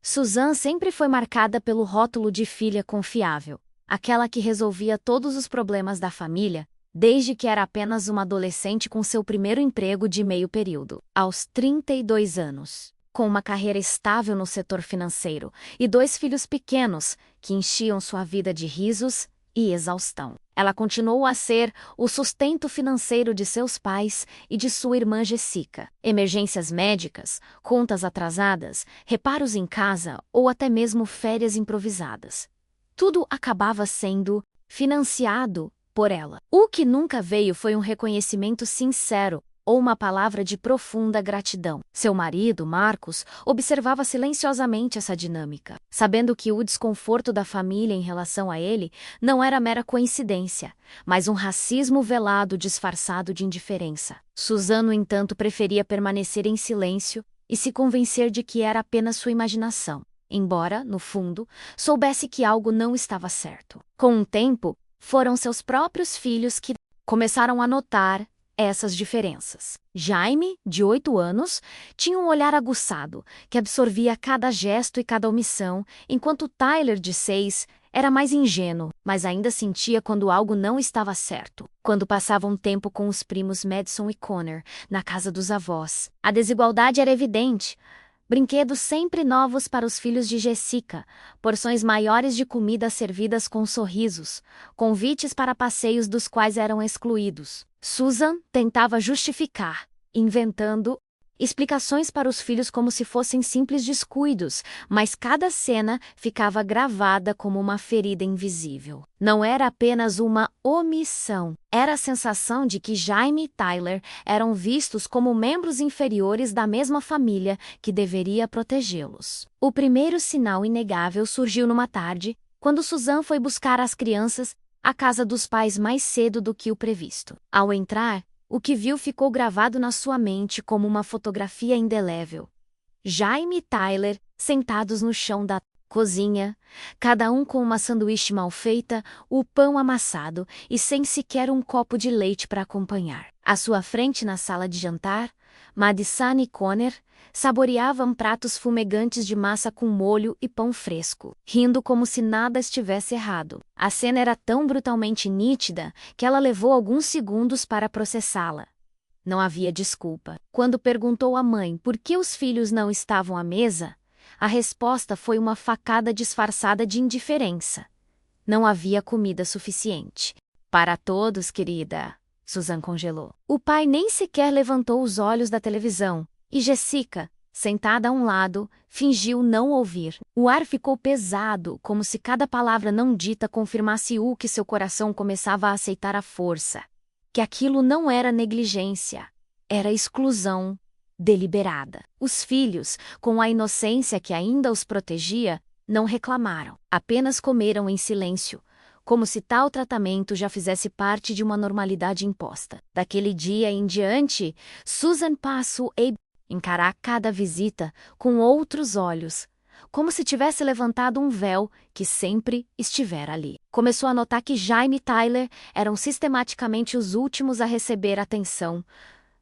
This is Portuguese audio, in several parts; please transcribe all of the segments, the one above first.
Suzanne sempre foi marcada pelo rótulo de filha confiável, aquela que resolvia todos os problemas da família, desde que era apenas uma adolescente com seu primeiro emprego de meio período. Aos 32 anos, com uma carreira estável no setor financeiro e 2 filhos pequenos que enchiam sua vida de risos e exaustão, ela continuou a ser o sustento financeiro de seus pais e de sua irmã Jessica. Emergências médicas, contas atrasadas, reparos em casa ou até mesmo férias improvisadas. Tudo acabava sendo financiado por ela. O que nunca veio foi um reconhecimento sincero ou uma palavra de profunda gratidão. Seu marido, Marcos, observava silenciosamente essa dinâmica, sabendo que o desconforto da família em relação a ele não era mera coincidência, mas um racismo velado disfarçado de indiferença. Suzanne, no entanto, preferia permanecer em silêncio e se convencer de que era apenas sua imaginação, embora, no fundo, soubesse que algo não estava certo. Com o tempo, foram seus próprios filhos que começaram a notar essas diferenças. Jaime, de 8 anos, tinha um olhar aguçado, que absorvia cada gesto e cada omissão, enquanto Tyler, de 6, era mais ingênuo, mas ainda sentia quando algo não estava certo. Quando passavam tempo com os primos Madison e Connor, na casa dos avós, a desigualdade era evidente. Brinquedos sempre novos para os filhos de Jessica, porções maiores de comida servidas com sorrisos, convites para passeios dos quais eram excluídos. Susan tentava justificar, inventando explicações para os filhos como se fossem simples descuidos, mas cada cena ficava gravada como uma ferida invisível. Não era apenas uma omissão, era a sensação de que Jaime e Tyler eram vistos como membros inferiores da mesma família que deveria protegê-los. O primeiro sinal inegável surgiu numa tarde, quando Susan foi buscar as crianças à casa dos pais mais cedo do que o previsto. Ao entrar, o que viu ficou gravado na sua mente como uma fotografia indelével. Jaime e Tyler, sentados no chão da cozinha, cada um com uma sanduíche mal feita, o pão amassado e sem sequer um copo de leite para acompanhar. À sua frente, na sala de jantar, Madison e Connor saboreavam pratos fumegantes de massa com molho e pão fresco, rindo como se nada estivesse errado. A cena era tão brutalmente nítida que ela levou alguns segundos para processá-la. Não havia desculpa. Quando perguntou à mãe por que os filhos não estavam à mesa, a resposta foi uma facada disfarçada de indiferença. Não havia comida suficiente. Para todos, querida, Susan congelou. O pai nem sequer levantou os olhos da televisão, e Jessica, sentada a um lado, fingiu não ouvir. O ar ficou pesado, como se cada palavra não dita confirmasse o que seu coração começava a aceitar à força. Que aquilo não era negligência, era exclusão deliberada. Os filhos, com a inocência que ainda os protegia, não reclamaram, apenas comeram em silêncio, como se tal tratamento já fizesse parte de uma normalidade imposta. Daquele dia em diante, Susan passou a encarar cada visita com outros olhos, como se tivesse levantado um véu que sempre estivera ali. Começou a notar que Jaime e Tyler eram sistematicamente os últimos a receber atenção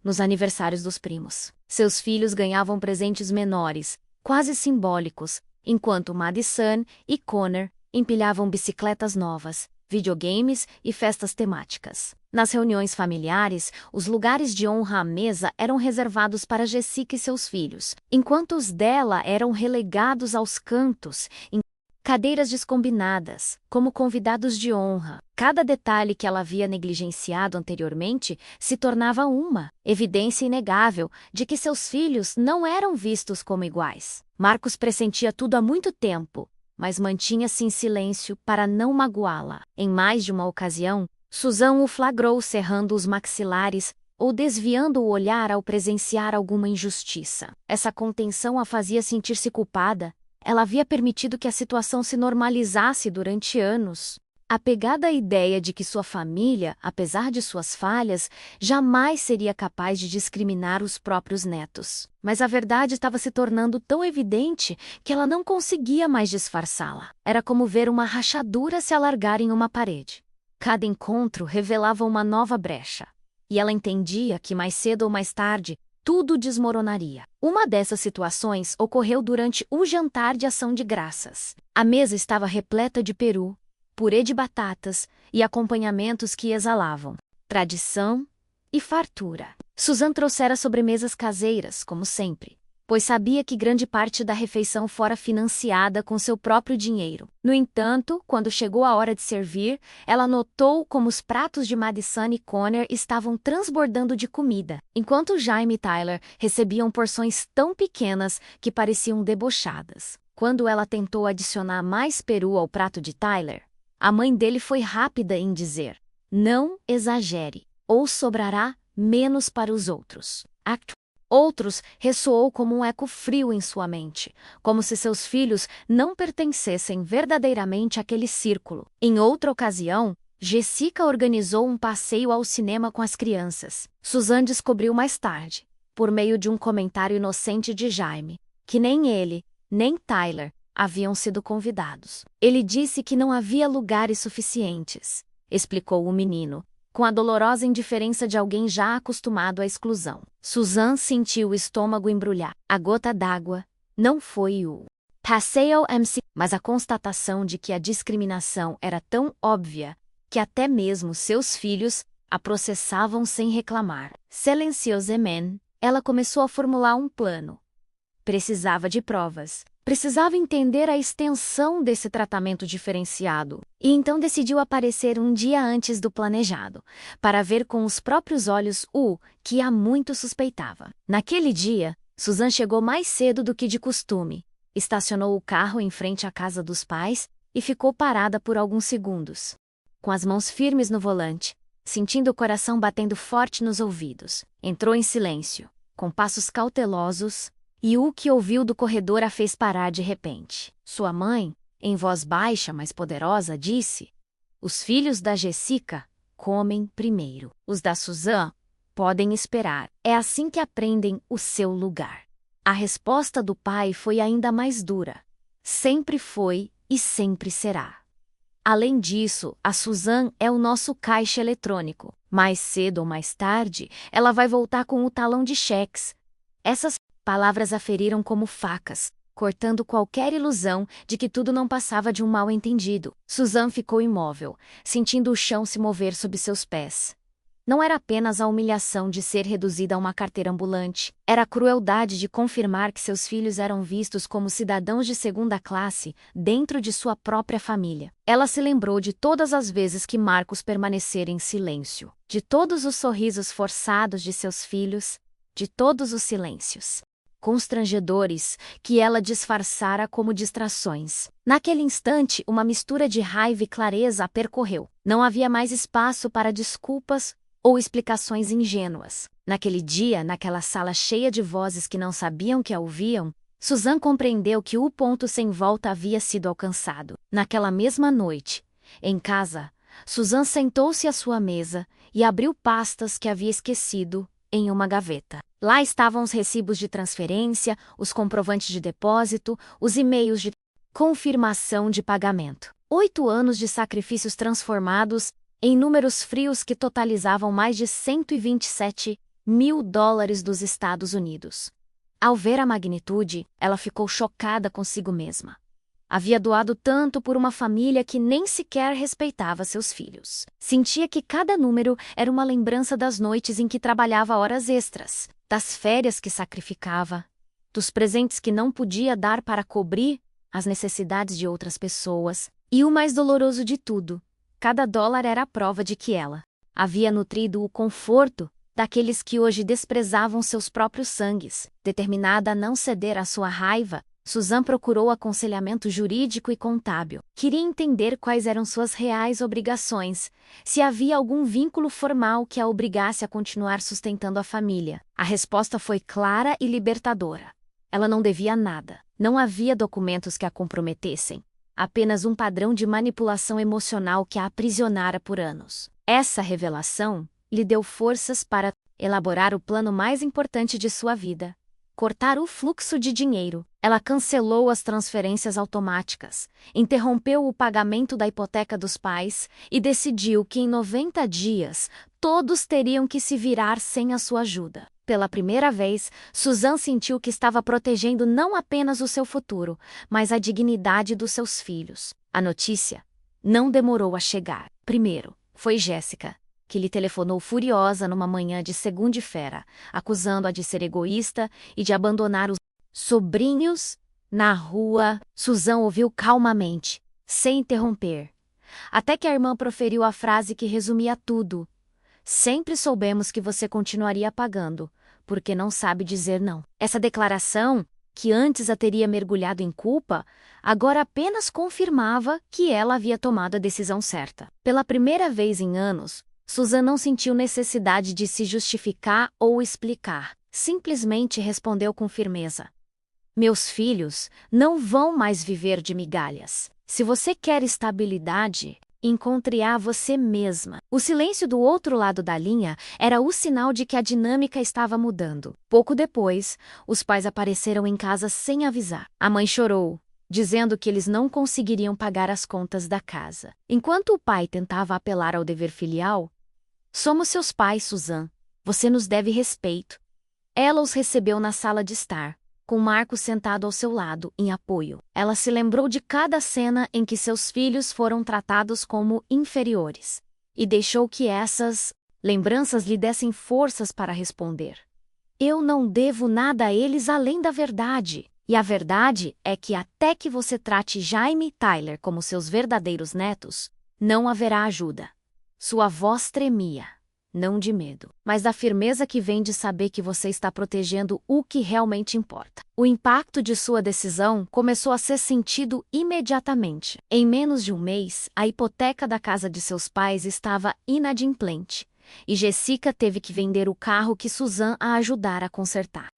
nos aniversários dos primos. Seus filhos ganhavam presentes menores, quase simbólicos, enquanto Madison e Connor empilhavam bicicletas novas, videogames e festas temáticas. Nas reuniões familiares, os lugares de honra à mesa eram reservados para Jessica e seus filhos, enquanto os dela eram relegados aos cantos, em cadeiras descombinadas, como convidados de honra. Cada detalhe que ela havia negligenciado anteriormente se tornava uma evidência inegável de que seus filhos não eram vistos como iguais. Marcos pressentia tudo há muito tempo, mas mantinha-se em silêncio para não magoá-la. Em mais de uma ocasião, Susan o flagrou cerrando os maxilares ou desviando o olhar ao presenciar alguma injustiça. Essa contenção a fazia sentir-se culpada. Ela havia permitido que a situação se normalizasse durante anos, apegada à ideia de que sua família, apesar de suas falhas, jamais seria capaz de discriminar os próprios netos. Mas a verdade estava se tornando tão evidente que ela não conseguia mais disfarçá-la. Era como ver uma rachadura se alargar em uma parede. Cada encontro revelava uma nova brecha, e ela entendia que mais cedo ou mais tarde tudo desmoronaria. Uma dessas situações ocorreu durante o jantar de ação de graças. A mesa estava repleta de peru, purê de batatas e acompanhamentos que exalavam tradição e fartura. Susan trouxera sobremesas caseiras, como sempre, pois sabia que grande parte da refeição fora financiada com seu próprio dinheiro. No entanto, quando chegou a hora de servir, ela notou como os pratos de Madison e Connor estavam transbordando de comida, enquanto Jaime e Tyler recebiam porções tão pequenas que pareciam debochadas. Quando ela tentou adicionar mais peru ao prato de Tyler, a mãe dele foi rápida em dizer: "Não exagere, ou sobrará menos para os outros." Outros ressoou como um eco frio em sua mente, como se seus filhos não pertencessem verdadeiramente àquele círculo. Em outra ocasião, Jessica organizou um passeio ao cinema com as crianças. Susan descobriu mais tarde, por meio de um comentário inocente de Jaime, que nem ele, nem Tyler haviam sido convidados. Ele disse que não havia lugares suficientes, explicou o menino, com a dolorosa indiferença de alguém já acostumado à exclusão. Susan sentiu o estômago embrulhar. A gota d'água não foi o passeio MC, mas a constatação de que a discriminação era tão óbvia que até mesmo seus filhos a processavam sem reclamar. Silenciosamente, ela começou a formular um plano. Precisava de provas. Precisava entender a extensão desse tratamento diferenciado, e então decidiu aparecer um dia antes do planejado, para ver com os próprios olhos o que há muito suspeitava. Naquele dia, Susan chegou mais cedo do que de costume, estacionou o carro em frente à casa dos pais e ficou parada por alguns segundos, com as mãos firmes no volante, sentindo o coração batendo forte nos ouvidos. Entrou em silêncio, com passos cautelosos, e o que ouviu do corredor a fez parar de repente. Sua mãe, em voz baixa, mas poderosa, disse: "Os filhos da Jessica comem primeiro. Os da Susan podem esperar. É assim que aprendem o seu lugar." A resposta do pai foi ainda mais dura. Sempre foi e sempre será. Além disso, a Susan é o nosso caixa eletrônico. Mais cedo ou mais tarde, ela vai voltar com o talão de cheques. Essas palavras a feriram como facas, cortando qualquer ilusão de que tudo não passava de um mal-entendido. Susan ficou imóvel, sentindo o chão se mover sob seus pés. Não era apenas a humilhação de ser reduzida a uma carteira ambulante, era a crueldade de confirmar que seus filhos eram vistos como cidadãos de segunda classe dentro de sua própria família. Ela se lembrou de todas as vezes que Marcos permanecera em silêncio, de todos os sorrisos forçados de seus filhos, de todos os silêncios constrangedores que ela disfarçara como distrações. Naquele instante, uma mistura de raiva e clareza a percorreu. Não havia mais espaço para desculpas ou explicações ingênuas. Naquele dia, naquela sala cheia de vozes que não sabiam que a ouviam, Susan compreendeu que o ponto sem volta havia sido alcançado. Naquela mesma noite, em casa, Susan sentou-se à sua mesa e abriu pastas que havia esquecido em uma gaveta. Lá estavam os recibos de transferência, os comprovantes de depósito, os e-mails de confirmação de pagamento. 8 anos de sacrifícios transformados em números frios que totalizavam mais de $127 mil dos Estados Unidos. Ao ver a magnitude, ela ficou chocada consigo mesma. Havia doado tanto por uma família que nem sequer respeitava seus filhos. Sentia que cada número era uma lembrança das noites em que trabalhava horas extras, das férias que sacrificava, dos presentes que não podia dar para cobrir as necessidades de outras pessoas. E o mais doloroso de tudo, cada dólar era a prova de que ela havia nutrido o conforto daqueles que hoje desprezavam seus próprios sangues. Determinada a não ceder à sua raiva, Susan procurou aconselhamento jurídico e contábil. Queria entender quais eram suas reais obrigações, se havia algum vínculo formal que a obrigasse a continuar sustentando a família. A resposta foi clara e libertadora. Ela não devia nada. Não havia documentos que a comprometessem. Apenas um padrão de manipulação emocional que a aprisionara por anos. Essa revelação lhe deu forças para elaborar o plano mais importante de sua vida: cortar o fluxo de dinheiro. Ela cancelou as transferências automáticas, interrompeu o pagamento da hipoteca dos pais e decidiu que em 90 dias todos teriam que se virar sem a sua ajuda. Pela primeira vez, Susan sentiu que estava protegendo não apenas o seu futuro, mas a dignidade dos seus filhos. A notícia não demorou a chegar. Primeiro, foi Jéssica, que lhe telefonou furiosa numa manhã de segunda-feira, acusando-a de ser egoísta e de abandonar os sobrinhos na rua. Susan ouviu calmamente, sem interromper, até que a irmã proferiu a frase que resumia tudo. Sempre soubemos que você continuaria pagando, porque não sabe dizer não. Essa declaração, que antes a teria mergulhado em culpa, agora apenas confirmava que ela havia tomado a decisão certa. Pela primeira vez em anos, Susan não sentiu necessidade de se justificar ou explicar. Simplesmente respondeu com firmeza: meus filhos não vão mais viver de migalhas. Se você quer estabilidade, encontre-a você mesma. O silêncio do outro lado da linha era o sinal de que a dinâmica estava mudando. Pouco depois, os pais apareceram em casa sem avisar. A mãe chorou, dizendo que eles não conseguiriam pagar as contas da casa. Enquanto o pai tentava apelar ao dever filial: somos seus pais, Susan. Você nos deve respeito. Ela os recebeu na sala de estar, com Marcos sentado ao seu lado, em apoio. Ela se lembrou de cada cena em que seus filhos foram tratados como inferiores, e deixou que essas lembranças lhe dessem forças para responder: eu não devo nada a eles além da verdade. E a verdade é que até que você trate Jaime e Tyler como seus verdadeiros netos, não haverá ajuda. Sua voz tremia, não de medo, mas da firmeza que vem de saber que você está protegendo o que realmente importa. O impacto de sua decisão começou a ser sentido imediatamente. Em menos de um mês, a hipoteca da casa de seus pais estava inadimplente, e Jessica teve que vender o carro que Susan a ajudara a consertar.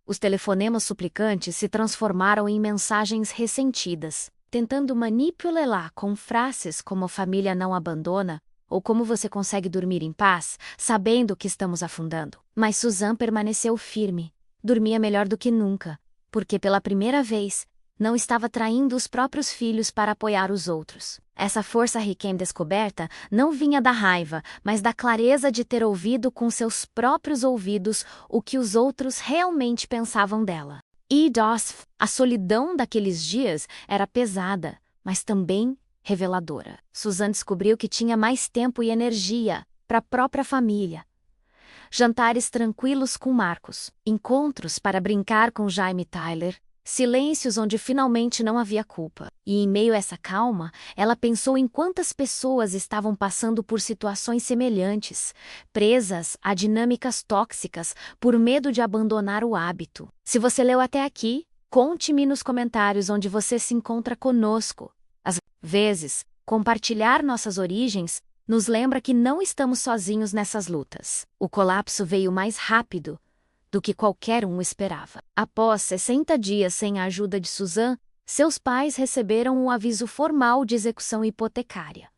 Os telefonemas suplicantes se transformaram em mensagens ressentidas, tentando manipulá-la com frases como família não abandona, ou como você consegue dormir em paz, sabendo que estamos afundando. Mas Susan permaneceu firme. Dormia melhor do que nunca, porque pela primeira vez, não estava traindo os próprios filhos para apoiar os outros. Essa força recém-descoberta não vinha da raiva, mas da clareza de ter ouvido com seus próprios ouvidos o que os outros realmente pensavam dela. A solidão daqueles dias era pesada, mas também reveladora. Susan descobriu que tinha mais tempo e energia para a própria família. Jantares tranquilos com Marcos, encontros para brincar com Jaime e Tyler, silêncios onde finalmente não havia culpa. E em meio a essa calma, ela pensou em quantas pessoas estavam passando por situações semelhantes, presas a dinâmicas tóxicas por medo de abandonar o hábito. Se você leu até aqui, conte-me nos comentários onde você se encontra conosco. Às vezes, compartilhar nossas origens nos lembra que não estamos sozinhos nessas lutas. O colapso veio mais rápido do que qualquer um esperava. Após 60 dias sem a ajuda de Susan, seus pais receberam um aviso formal de execução hipotecária.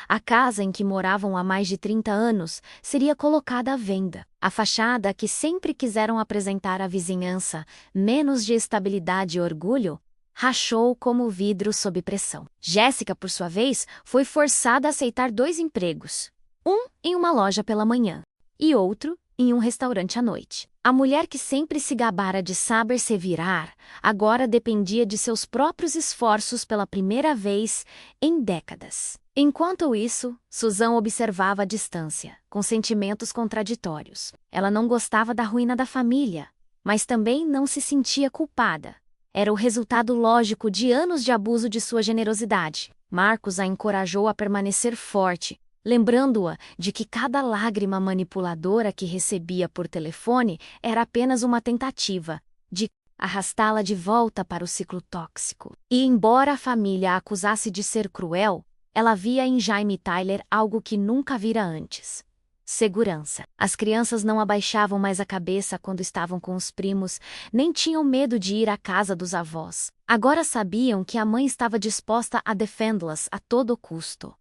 A casa em que moravam há mais de 30 anos seria colocada à venda. A fachada que sempre quiseram apresentar à vizinhança, menos de estabilidade e orgulho, rachou como vidro sob pressão. Jéssica, por sua vez, foi forçada a aceitar 2 empregos. Um em uma loja pela manhã e outro em um restaurante à noite. A mulher que sempre se gabara de saber se virar, agora dependia de seus próprios esforços pela primeira vez em décadas. Enquanto isso, Susan observava à distância, com sentimentos contraditórios. Ela não gostava da ruína da família, mas também não se sentia culpada. Era o resultado lógico de anos de abuso de sua generosidade. Marcos a encorajou a permanecer forte, lembrando-a de que cada lágrima manipuladora que recebia por telefone era apenas uma tentativa de arrastá-la de volta para o ciclo tóxico. E embora a família a acusasse de ser cruel, ela via em Jaime e Tyler algo que nunca vira antes: segurança. As crianças não abaixavam mais a cabeça quando estavam com os primos, nem tinham medo de ir à casa dos avós. Agora sabiam que a mãe estava disposta a defendê-las a todo custo.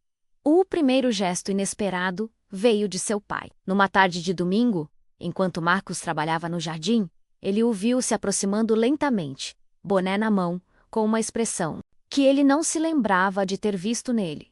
O primeiro gesto inesperado veio de seu pai. Numa tarde de domingo, enquanto Marcos trabalhava no jardim, ele o viu se aproximando lentamente, boné na mão, com uma expressão que ele não se lembrava de ter visto nele.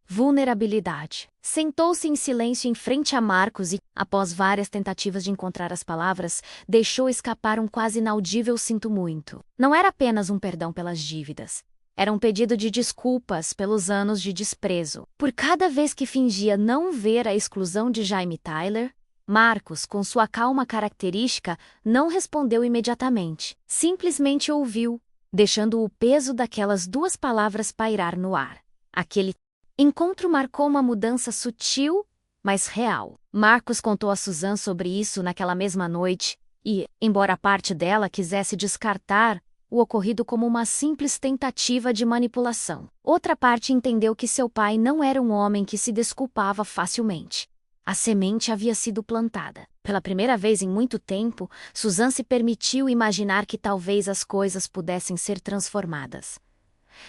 vulnerabilidade. Sentou-se em silêncio em frente a Marcos e, após várias tentativas de encontrar as palavras, deixou escapar um quase inaudível "sinto muito". Não era apenas um perdão pelas dívidas. Era um pedido de desculpas pelos anos de desprezo. Por cada vez que fingia não ver a exclusão de Jaime Tyler, Marcos, com sua calma característica, não respondeu imediatamente. Simplesmente ouviu, deixando o peso daquelas duas palavras pairar no ar. Aquele encontro marcou uma mudança sutil, mas real. Marcos contou a Susan sobre isso naquela mesma noite e, embora parte dela quisesse descartar o ocorrido como uma simples tentativa de manipulação, outra parte entendeu que seu pai não era um homem que se desculpava facilmente. A semente havia sido plantada. Pela primeira vez em muito tempo, Susan se permitiu imaginar que talvez as coisas pudessem ser transformadas.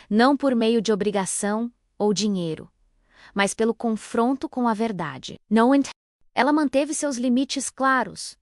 Não por meio de obrigação ou dinheiro, mas pelo confronto com a verdade. Ela manteve seus limites claros.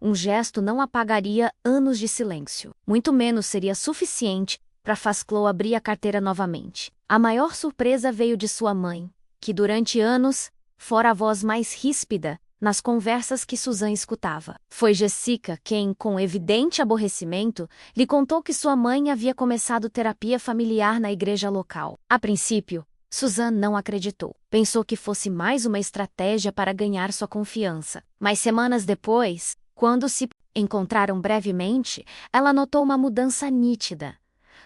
Um gesto não apagaria anos de silêncio. Muito menos seria suficiente para Faz-Chloe abrir a carteira novamente. A maior surpresa veio de sua mãe, que durante anos fora a voz mais ríspida nas conversas que Susan escutava. Foi Jessica quem, com evidente aborrecimento, lhe contou que sua mãe havia começado terapia familiar na igreja local. A princípio, Susan não acreditou. Pensou que fosse mais uma estratégia para ganhar sua confiança. Mas semanas depois, quando se encontraram brevemente, ela notou uma mudança nítida.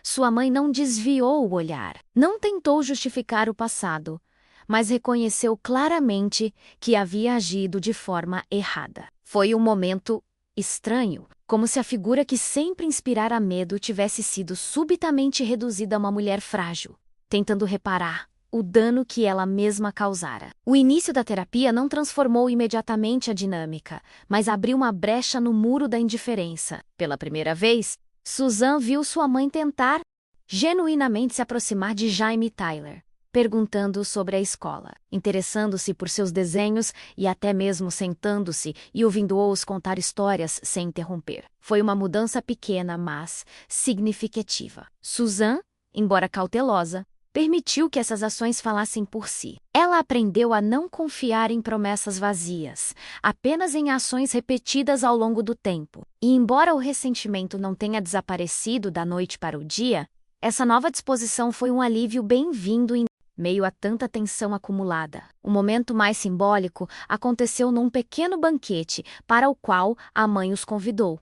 Sua mãe não desviou o olhar, não tentou justificar o passado, mas reconheceu claramente que havia agido de forma errada. Foi um momento estranho, como se a figura que sempre inspirara medo tivesse sido subitamente reduzida a uma mulher frágil, tentando reparar o dano que ela mesma causara. O início da terapia não transformou imediatamente a dinâmica, mas abriu uma brecha no muro da indiferença. Pela primeira vez, Susan viu sua mãe tentar genuinamente se aproximar de Jaime Tyler, perguntando sobre a escola, interessando-se por seus desenhos e até mesmo sentando-se e ouvindo-os contar histórias sem interromper. Foi uma mudança pequena, mas significativa. Susan, embora cautelosa, permitiu que essas ações falassem por si. Ela aprendeu a não confiar em promessas vazias, apenas em ações repetidas ao longo do tempo. E embora o ressentimento não tenha desaparecido da noite para o dia, essa nova disposição foi um alívio bem-vindo em meio a tanta tensão acumulada. O momento mais simbólico aconteceu num pequeno banquete para o qual a mãe os convidou.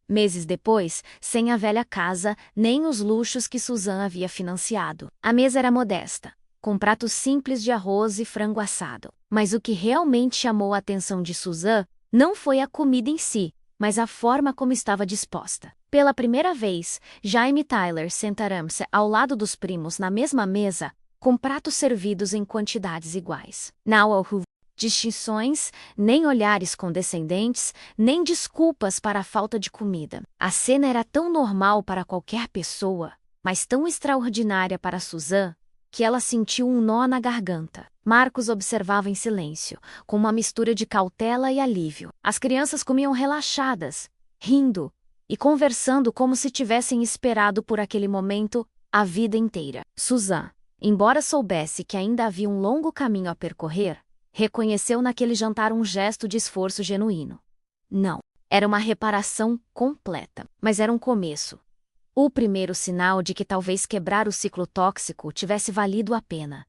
Meses depois, sem a velha casa, nem os luxos que Susan havia financiado. A mesa era modesta, com pratos simples de arroz e frango assado. Mas o que realmente chamou a atenção de Susan não foi a comida em si, mas a forma como estava disposta. Pela primeira vez, Jaime e Tyler sentaram-se ao lado dos primos na mesma mesa, com pratos servidos em quantidades iguais. Não houve distinções, nem olhares condescendentes, nem desculpas para a falta de comida. A cena era tão normal para qualquer pessoa, mas tão extraordinária para Susan, que ela sentiu um nó na garganta. Marcos observava em silêncio, com uma mistura de cautela e alívio. As crianças comiam relaxadas, rindo e conversando como se tivessem esperado por aquele momento a vida inteira. Susan, embora soubesse que ainda havia um longo caminho a percorrer, reconheceu naquele jantar um gesto de esforço genuíno. Não, era uma reparação completa, mas era um começo. O primeiro sinal de que talvez quebrar o ciclo tóxico tivesse valido a pena.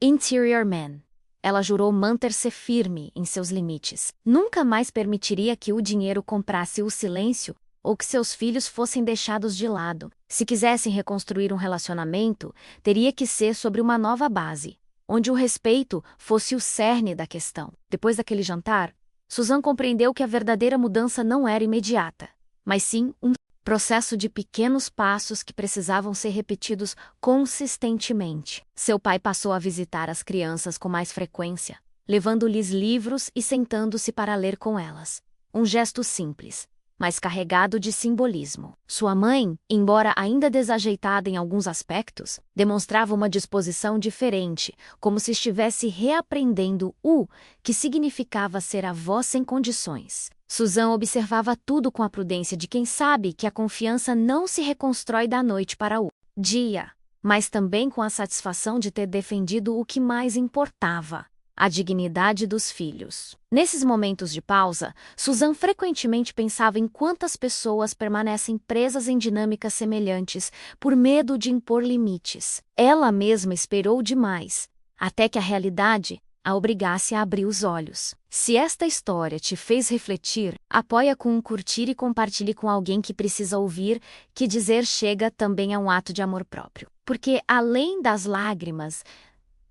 Interior Man. Ela jurou manter-se firme em seus limites. Nunca mais permitiria que o dinheiro comprasse o silêncio ou que seus filhos fossem deixados de lado. Se quisessem reconstruir um relacionamento, teria que ser sobre uma nova base, onde o respeito fosse o cerne da questão. Depois daquele jantar, Susan compreendeu que a verdadeira mudança não era imediata, mas sim um processo de pequenos passos que precisavam ser repetidos consistentemente. Seu pai passou a visitar as crianças com mais frequência, levando-lhes livros e sentando-se para ler com elas. Um gesto simples, mas carregado de simbolismo. Sua mãe, embora ainda desajeitada em alguns aspectos, demonstrava uma disposição diferente, como se estivesse reaprendendo o que significava ser avó sem condições. Susan observava tudo com a prudência de quem sabe que a confiança não se reconstrói da noite para o dia. mas também com a satisfação de ter defendido o que mais importava: a dignidade dos filhos. Nesses momentos de pausa, Susan frequentemente pensava em quantas pessoas permanecem presas em dinâmicas semelhantes por medo de impor limites. Ela mesma esperou demais, até que a realidade a obrigasse a abrir os olhos. Se esta história te fez refletir, apoia com um curtir e compartilhe com alguém que precisa ouvir que dizer chega também é um ato de amor próprio. Porque além das lágrimas,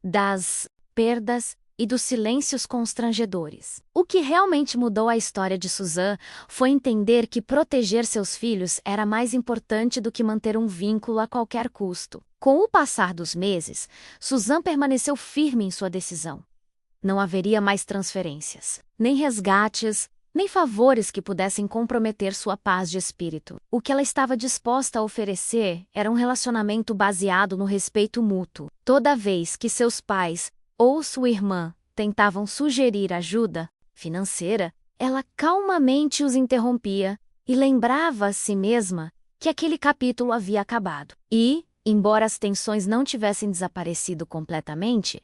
das perdas e dos silêncios constrangedores, o que realmente mudou a história de Susan foi entender que proteger seus filhos era mais importante do que manter um vínculo a qualquer custo. Com o passar dos meses, Susan permaneceu firme em sua decisão. Não haveria mais transferências, nem resgates, nem favores que pudessem comprometer sua paz de espírito. O que ela estava disposta a oferecer era um relacionamento baseado no respeito mútuo. Toda vez que seus pais ou sua irmã tentavam sugerir ajuda financeira, ela calmamente os interrompia e lembrava a si mesma que aquele capítulo havia acabado. E, embora as tensões não tivessem desaparecido completamente,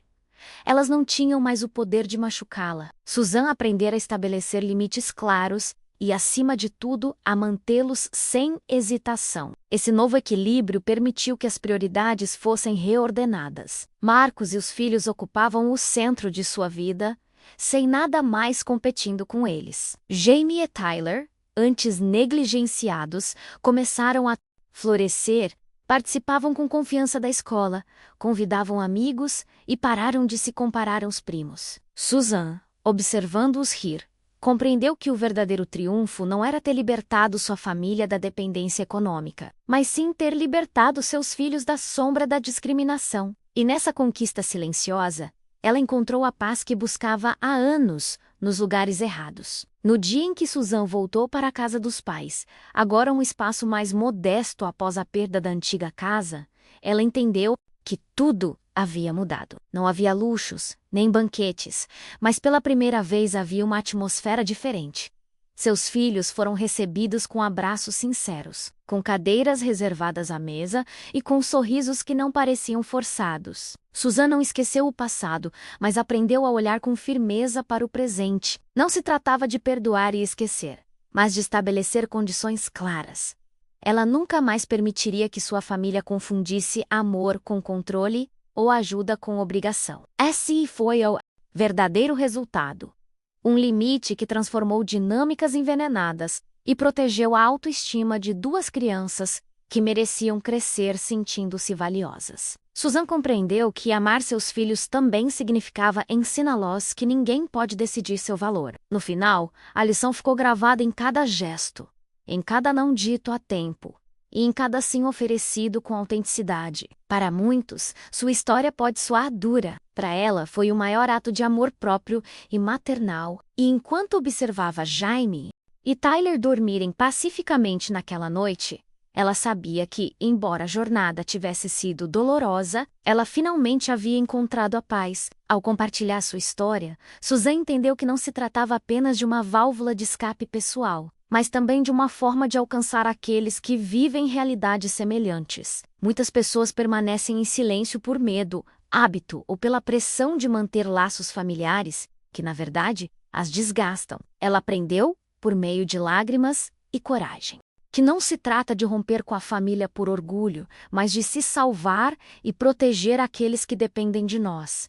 elas não tinham mais o poder de machucá-la. Susan aprendera a estabelecer limites claros e, acima de tudo, a mantê-los sem hesitação. Esse novo equilíbrio permitiu que as prioridades fossem reordenadas. Marcos e os filhos ocupavam o centro de sua vida, sem nada mais competindo com eles. Jamie e Tyler, antes negligenciados, começaram a florescer. Participavam com confiança da escola, convidavam amigos e pararam de se comparar aos primos. Susan, observando-os rir, compreendeu que o verdadeiro triunfo não era ter libertado sua família da dependência econômica, mas sim ter libertado seus filhos da sombra da discriminação. E nessa conquista silenciosa, ela encontrou a paz que buscava há anos nos lugares errados. No dia em que Susan voltou para a casa dos pais, agora um espaço mais modesto após a perda da antiga casa, ela entendeu que tudo havia mudado. Não havia luxos, nem banquetes, mas pela primeira vez havia uma atmosfera diferente. Seus filhos foram recebidos com abraços sinceros, com cadeiras reservadas à mesa e com sorrisos que não pareciam forçados. Susan não esqueceu o passado, mas aprendeu a olhar com firmeza para o presente. Não se tratava de perdoar e esquecer, mas de estabelecer condições claras. Ela nunca mais permitiria que sua família confundisse amor com controle ou ajuda com obrigação. Esse foi o verdadeiro resultado. Um limite que transformou dinâmicas envenenadas e protegeu a autoestima de duas crianças que mereciam crescer sentindo-se valiosas. Susan compreendeu que amar seus filhos também significava ensiná-los que ninguém pode decidir seu valor. No final, a lição ficou gravada em cada gesto, em cada não dito a tempo e em cada sim oferecido com autenticidade. Para muitos, sua história pode soar dura. Para ela, foi o maior ato de amor próprio e maternal. E enquanto observava Jamie e Tyler dormirem pacificamente naquela noite, ela sabia que, embora a jornada tivesse sido dolorosa, ela finalmente havia encontrado a paz. Ao compartilhar sua história, Susan entendeu que não se tratava apenas de uma válvula de escape pessoal, mas também de uma forma de alcançar aqueles que vivem realidades semelhantes. Muitas pessoas permanecem em silêncio por medo, hábito ou pela pressão de manter laços familiares, que, na verdade, as desgastam. Ela aprendeu, por meio de lágrimas e coragem, que não se trata de romper com a família por orgulho, mas de se salvar e proteger aqueles que dependem de nós.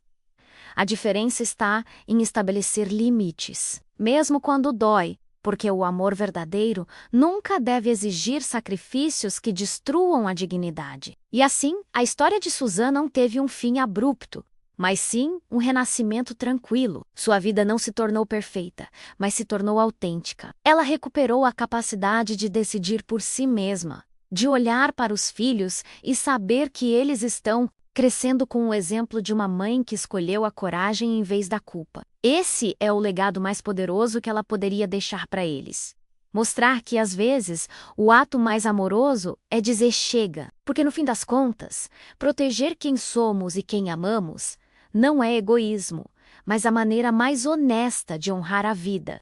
A diferença está em estabelecer limites, mesmo quando dói, porque o amor verdadeiro nunca deve exigir sacrifícios que destruam a dignidade. E assim, a história de Susan não teve um fim abrupto, mas sim um renascimento tranquilo. Sua vida não se tornou perfeita, mas se tornou autêntica. Ela recuperou a capacidade de decidir por si mesma, de olhar para os filhos e saber que eles estão crescendo com o exemplo de uma mãe que escolheu a coragem em vez da culpa. Esse é o legado mais poderoso que ela poderia deixar para eles. Mostrar que, às vezes, o ato mais amoroso é dizer chega, porque no fim das contas, proteger quem somos e quem amamos não é egoísmo, mas a maneira mais honesta de honrar a vida.